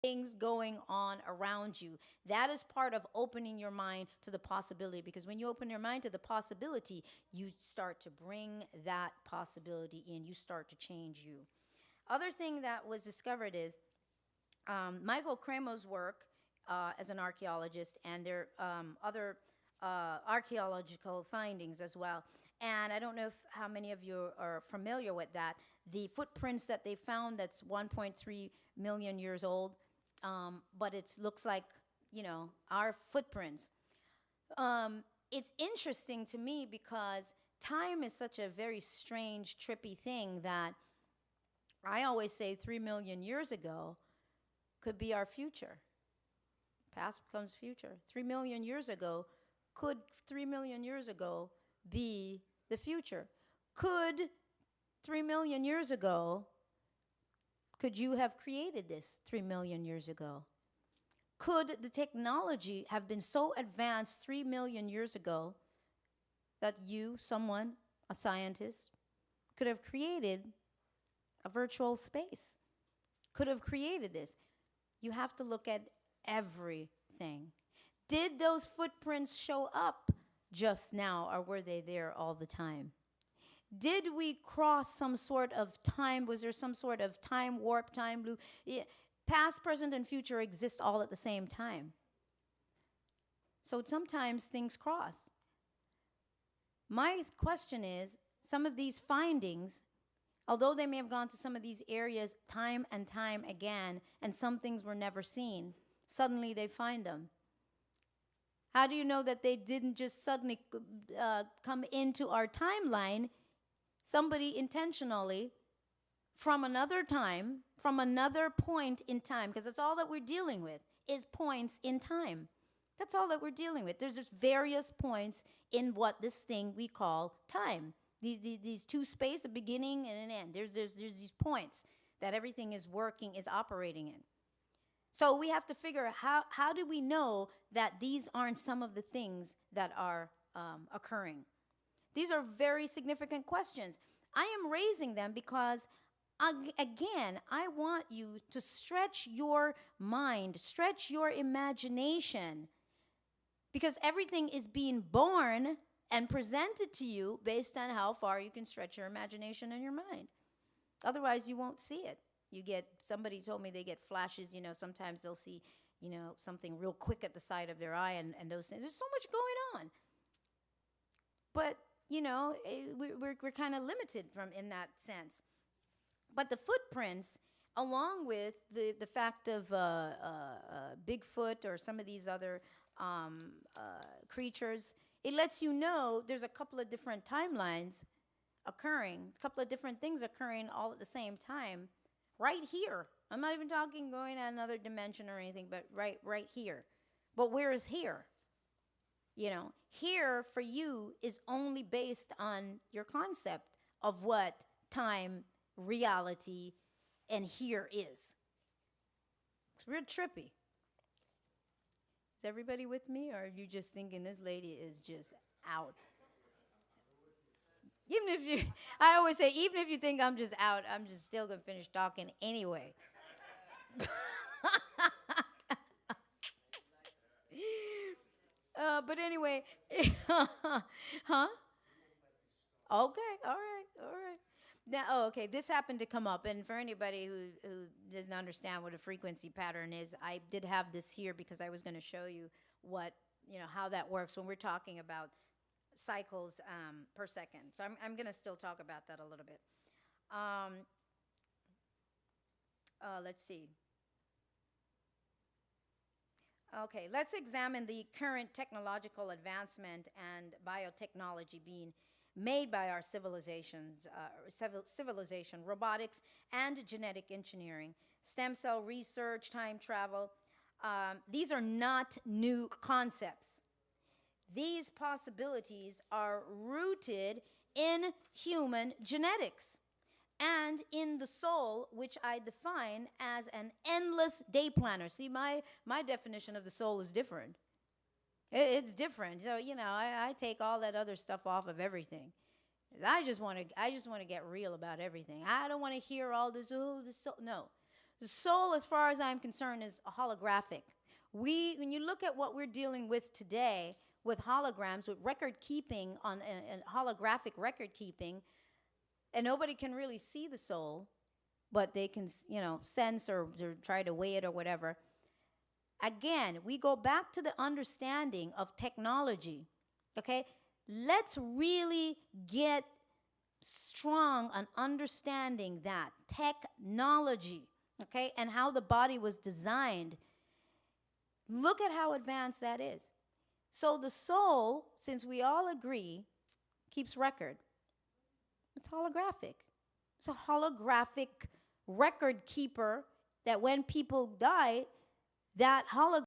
things going on around you. That is part of opening your mind to the possibility, because when you open your mind to the possibility, you start to bring that possibility in. You start to change you. Other thing that was discovered is Michael Cremo's work as an archaeologist, and there other archaeological findings as well. And I don't know how many of you are familiar with that. The footprints that they found, that's 1.3 million years old, but it looks like, our footprints. It's interesting to me because time is such a very strange, trippy thing that I always say 3 million years ago could be our future. Past becomes future. 3 million years ago, could 3 million years ago be the future? Could 3 million years ago, could you have created this 3 million years ago? Could the technology have been so advanced 3 million years ago that you, someone, a scientist, could have created a virtual space? Could have created this? You have to look at everything. Did those footprints show up just now, or were they there all the time? Did we cross some sort of time? Was there some sort of time warp, time loop? Yeah. Past, present, and future exist all at the same time. So sometimes things cross. My question is, some of these findings, although they may have gone to some of these areas time and time again, and some things were never seen, suddenly they find them. How do you know that they didn't just suddenly come into our timeline? Somebody intentionally, from another time, from another point in time, because that's all that we're dealing with, is points in time. That's all that we're dealing with. There's just various points in what this thing we call time. These two space, a beginning and an end. There's these points that everything is working, is operating in. So we have to figure out how do we know that these aren't some of the things that are occurring? These are very significant questions. I am raising them because, again, I want you to stretch your mind, stretch your imagination, because everything is being born and presented to you based on how far you can stretch your imagination and your mind. Otherwise, you won't see it. Somebody told me they get flashes, sometimes they'll see, something real quick at the side of their eye and those things. There's so much going on. But, we're kind of limited in that sense. But the footprints, along with the fact of Bigfoot or some of these other creatures, it lets you know there's a couple of different timelines occurring, a couple of different things occurring all at the same time, right here. I'm not even talking going to another dimension or anything, but right here. But where is here? Here for you is only based on your concept of what time, reality, and here is. It's real trippy. Is everybody with me, or are you just thinking this lady is just out? I always say, even if you think I'm just out, I'm just still going to finish talking anyway. But anyway, huh? Okay, all right. Now, okay, this happened to come up, and for anybody who doesn't understand what a frequency pattern is, I did have this here because I was going to show you how that works when we're talking about cycles per second. So I'm going to still talk about that a little bit. Let's see. Okay, let's examine the current technological advancement and biotechnology being made by our civilization, robotics and genetic engineering, stem cell research, time travel. These are not new concepts. These possibilities are rooted in human genetics and in the soul, which I define as an endless day planner. See, my definition of the soul is different. It's different. So, I take all that other stuff off of everything. I just want to get real about everything. I don't want to hear all this, the soul. No. The soul, as far as I'm concerned, is holographic. When you look at what we're dealing with today, with holograms, with record keeping and holographic record keeping, and nobody can really see the soul, but they can, sense or try to weigh it or whatever. Again, we go back to the understanding of technology. Okay, let's really get strong on understanding that technology, okay, and how the body was designed. Look at how advanced that is. So the soul, since we all agree, keeps record. It's holographic. It's a holographic record keeper that when people die, that hologram